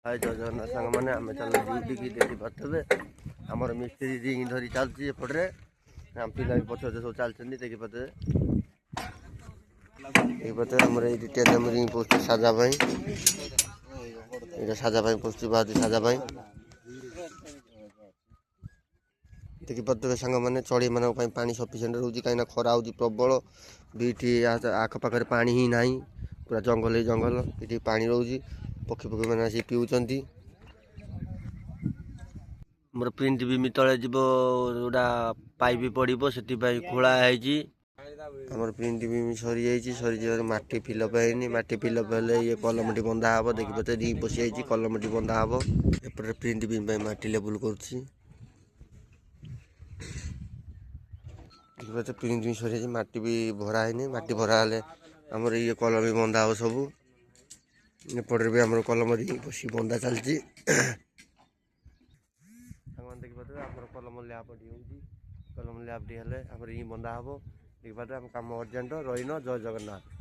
जय जगन्नाथ सांग मैंने आम चल ड्यूटी की देखी पारे आमर मिस्त्री रिंग धरी चलती एपटे आम पिला भी पछे सब चलते देखी पारे आमर ये टेलम रिंग पोस्ट साजा साजा पोस्ट बाहर साजा देखी पारे सांग मैंने चढ़ी मान पानी सफिसीयंट रोचे कहीं खरा हो प्रबल बीटी आखपाखे पानी ही ना पूरा जंगल ही जंगल ये पानी रोचे पक्षी पक्षी मैंने आसी पीउंट मोर प्रिंट भी तले जीवटा पाइप पड़ो से खोला आमर प्रिंट भी सरी सरी मटी फिलअप है मटी फिलअप हेल्ले ये कलमटी बंधा हे देखी पाते रिंग पशि कलमटी बंधा हे एपटे प्रिंट भी मटी लेवल कर प्रिंट भी सरी मटी भी भरा है मटी भरा हेल्ले आमर ये कलम भी बंधा हे सब एपटे भी आम कलम रिंग पशि बंधा चलती देखी पाते आम कलम लैपटी हो कलम लैपटी हेल्ले आम रिंग बंधा हे देखी पाते आम कम अर्जेंट रहीन जय जगन्नाथ।